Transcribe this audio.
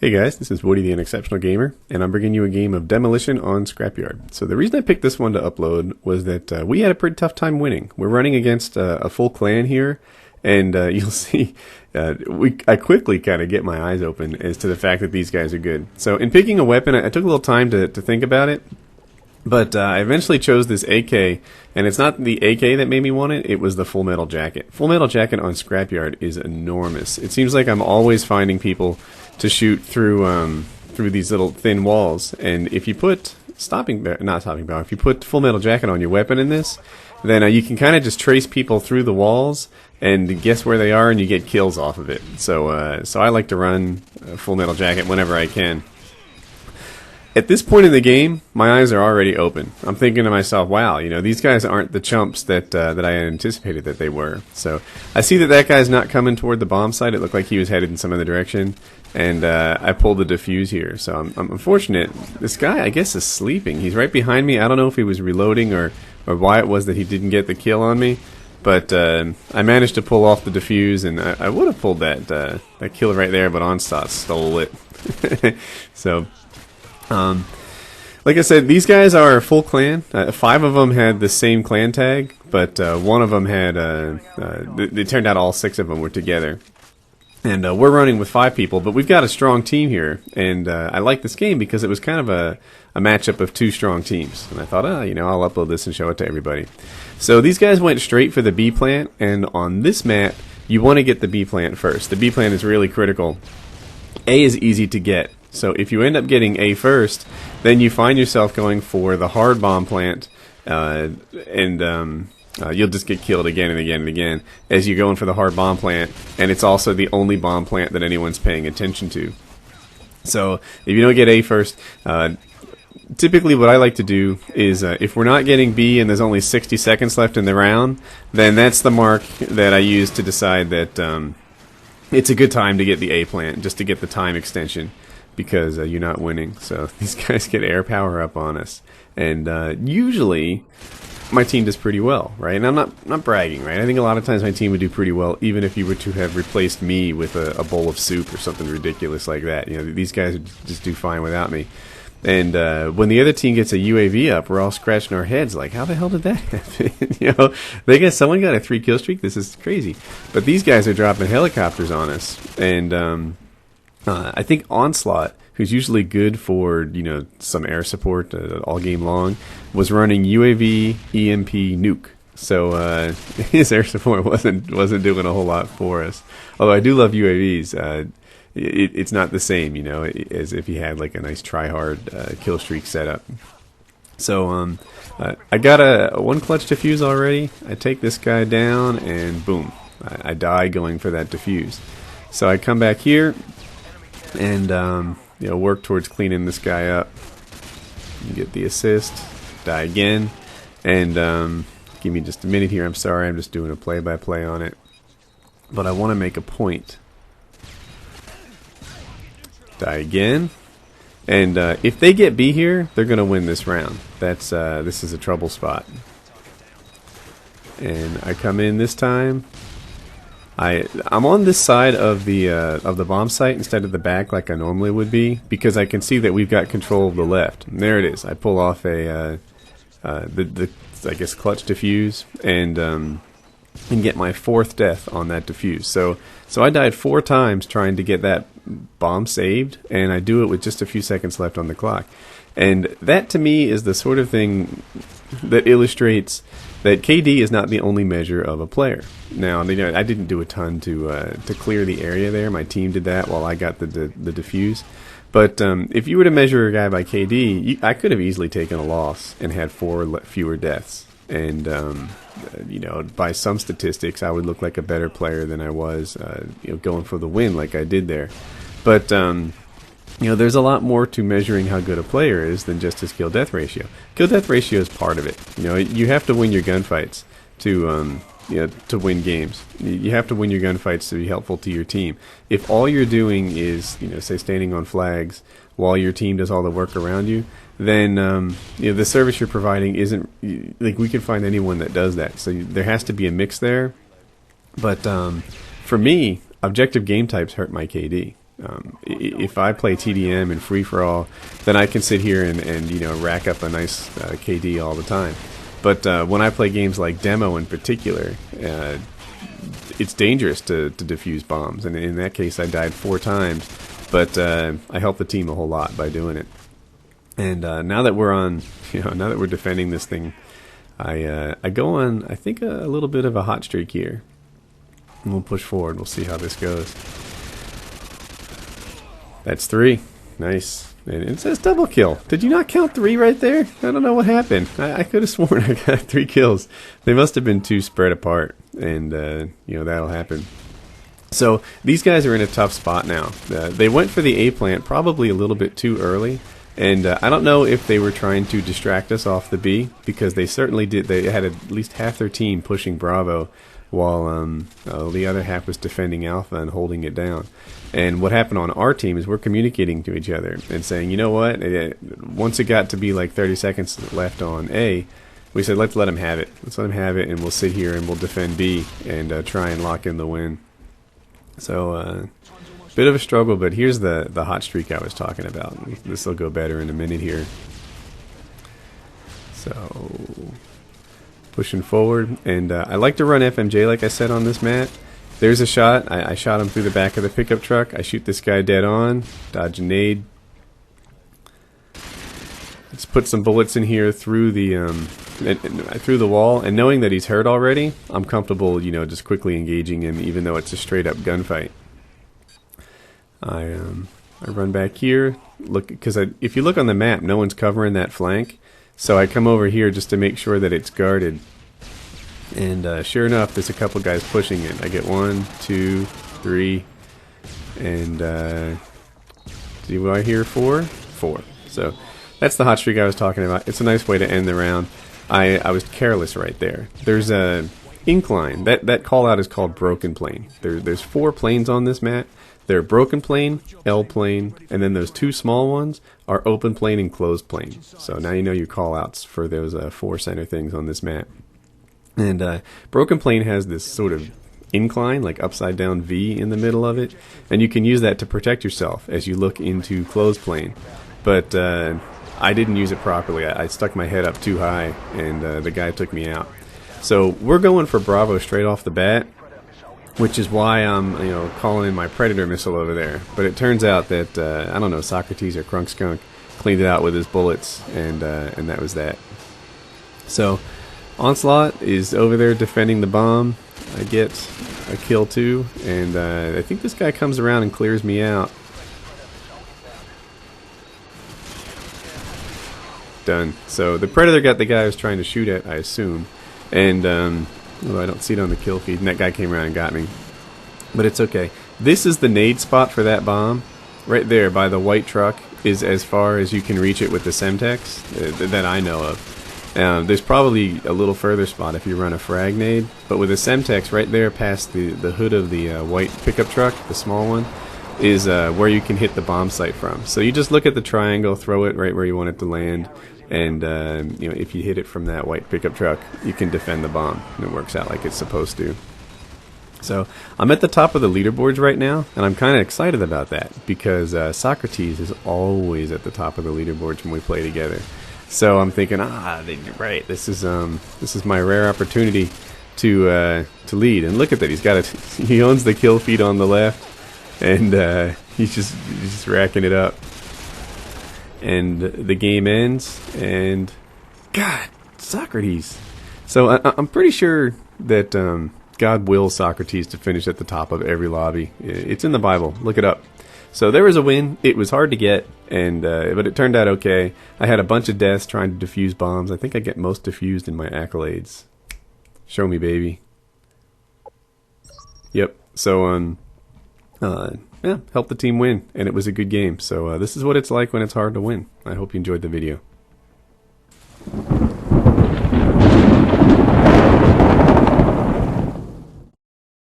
Hey guys, this is Woody the Unexceptional Gamer, and I'm bringing you a game of Demolition on Scrapyard. So the reason I picked this one to upload was that we had a pretty tough time winning. We're running against a full clan here, and you'll see I quickly kind of get my eyes open as to the fact that these guys are good. So in picking a weapon, I took a little time to think about it, but I eventually chose this AK, and it's not the AK that made me want it, it was the Full Metal Jacket. Full Metal Jacket on Scrapyard is enormous. It seems like I'm always finding people to shoot through these little thin walls, and if you put if you put Full Metal Jacket on your weapon in this, then you can kind of just trace people through the walls and guess where they are, and you get kills off of it. So so I like to run Full Metal Jacket whenever I can. At this point in the game, my eyes are already open. I'm thinking to myself, wow, you know, these guys aren't the chumps that that I had anticipated that they were. So I see that guy's not coming toward the bomb site. It looked like he was headed in some other direction. And I pulled the defuse here. So I'm unfortunate. This guy, I guess, is sleeping. He's right behind me. I don't know if he was reloading or why it was that he didn't get the kill on me. But I managed to pull off the defuse, and I would have pulled that kill right there, but Onslaught stole it. So... like I said, these guys are a full clan. 5 of them had the same clan tag, but one of them had, it turned out all 6 of them were together. And we're running with 5 people, but we've got a strong team here, and I like this game because it was kind of a matchup of 2 strong teams. And I thought, you know, I'll upload this and show it to everybody. So these guys went straight for the B plant, and on this map, you want to get the B plant first. The B plant is really critical. A is easy to get. So if you end up getting A first, then you find yourself going for the hard bomb plant, and you'll just get killed again and again and again as you're going for the hard bomb plant, and it's also the only bomb plant that anyone's paying attention to. So if you don't get A first, typically what I like to do is if we're not getting B and there's only 60 seconds left in the round, then that's the mark that I use to decide that it's a good time to get the A plant, just to get the time extension. Because you're not winning. So these guys get air power up on us, and usually my team does pretty well, right? And I'm not bragging, right? I think a lot of times my team would do pretty well, even if you were to have replaced me with a bowl of soup or something ridiculous like that. You know, these guys would just do fine without me. And when the other team gets a UAV up, we're all scratching our heads like, how the hell did that happen? You know, someone got a 3 kill streak. This is crazy. But these guys are dropping helicopters on us, and I think Onslaught, who's usually good for, you know, some air support all game long, was running UAV, EMP, nuke. So his air support wasn't doing a whole lot for us. Although I do love UAVs, it's not the same, you know, as if he had like a nice try-hard kill streak setup. So I got a 1 clutch defuse already. I take this guy down, and boom, I die going for that defuse. So I come back here and you know, work towards cleaning this guy up. Get the assist, die again, and give me just a minute here. I'm sorry, I'm just doing a play-by-play on it, but I want to make a point. Die again, and if they get B here, they're gonna win this round. That's this is a trouble spot, and I come in this time. I'm on this side of the bomb site instead of the back like I normally would be, because I can see that we've got control of the left. And there it is. I pull off the I guess clutch defuse, and get my 4th death on that defuse. So I died 4 times trying to get that bomb saved, and I do it with just a few seconds left on the clock. And that to me is the sort of thing that illustrates that KD is not the only measure of a player. Now, you know, I didn't do a ton to clear the area there. My team did that while I got the defuse. But if you were to measure a guy by KD, I could have easily taken a loss and had 4 fewer deaths. And you know, by some statistics, I would look like a better player than I was, you know, going for the win like I did there. But you know, there's a lot more to measuring how good a player is than just his kill-death ratio. Kill-death ratio is part of it. You know, you have to win your gunfights to, you know, to win games. You have to win your gunfights to be helpful to your team. If all you're doing is, you know, say standing on flags while your team does all the work around you, then you know, the service you're providing isn't, like, we can find anyone that does that. So there has to be a mix there. But for me, objective game types hurt my KD. If I play TDM and free for all, then I can sit here and you know, rack up a nice KD all the time. But when I play games like Demo in particular, it's dangerous to defuse bombs, and in that case I died 4 times, but I helped the team a whole lot by doing it. And now that we're on, you know, now that we're defending this thing, I go on, I think, a little bit of a hot streak here. And we'll push forward. We'll see how this goes. That's 3. Nice. And it says double kill. Did you not count 3 right there? I don't know what happened. I could have sworn I got 3 kills. They must have been too spread apart, and you know, that'll happen. So these guys are in a tough spot now. They went for the A plant probably a little bit too early. And I don't know if they were trying to distract us off the B, because they certainly did. They had at least half their team pushing Bravo, while the other half was defending Alpha and holding it down. And what happened on our team is we're communicating to each other and saying, you know what, once it got to be like 30 seconds left on A, we said, let's let them have it. Let's let them have it, and we'll sit here and we'll defend B and try and lock in the win. So, bit of a struggle, but here's the hot streak I was talking about. This will go better in a minute here. So, pushing forward, and I like to run FMJ like I said on this map. There's a shot. I shot him through the back of the pickup truck. I shoot this guy dead on, dodge a nade. Let's put some bullets in here through the through the wall, and knowing that he's hurt already, I'm comfortable, you know, just quickly engaging him, even though it's a straight up gunfight. I run back here, look, because if you look on the map, no one's covering that flank, so I come over here just to make sure that it's guarded. And sure enough, there's a couple guys pushing it. I get 1, 2, 3, and do I hear 4? 4. So that's the hot streak I was talking about. It's a nice way to end the round. I was careless right there. There's a incline. That call out is called broken plane. There's 4 planes on this map. They're broken plane, L plane, and then those 2 small ones are open plane and closed plane. So now you know your call outs for those 4 center things on this map. And broken plane has this sort of incline, like upside down V in the middle of it, and you can use that to protect yourself as you look into closed plane. But I didn't use it properly. I stuck my head up too high, and the guy took me out. So we're going for Bravo straight off the bat, which is why I'm, you know, calling in my Predator missile over there. But it turns out that I don't know, Socrates or Crunk Skunk cleaned it out with his bullets, and that was that. So Onslaught is over there defending the bomb. I get a kill too, and I think this guy comes around and clears me out. Done. So the Predator got the guy I was trying to shoot at, I assume, and although I don't see it on the kill feed, and that guy came around and got me. But it's okay. This is the nade spot for that bomb. Right there by the white truck is as far as you can reach it with the Semtex that I know of. There's probably a little further spot if you run a frag nade, but with a Semtex right there past the hood of the white pickup truck, the small one, is where you can hit the bomb site from. So you just look at the triangle, throw it right where you want it to land, and you know, if you hit it from that white pickup truck, you can defend the bomb, and it works out like it's supposed to. So I'm at the top of the leaderboards right now, and I'm kind of excited about that, because Socrates is always at the top of the leaderboards when we play together. So I'm thinking, right, this is my rare opportunity to lead. And look at that, he's got it. He owns the kill feed on the left, and he's just racking it up. And the game ends, and God, Socrates. So I'm pretty sure that God wills Socrates to finish at the top of every lobby. It's in the Bible. Look it up. So there was a win. It was hard to get, and but it turned out okay. I had a bunch of deaths trying to defuse bombs. I think I get most defused in my accolades. Show me, baby. Yep. So yeah, helped the team win, and it was a good game. So this is what it's like when it's hard to win. I hope you enjoyed the video.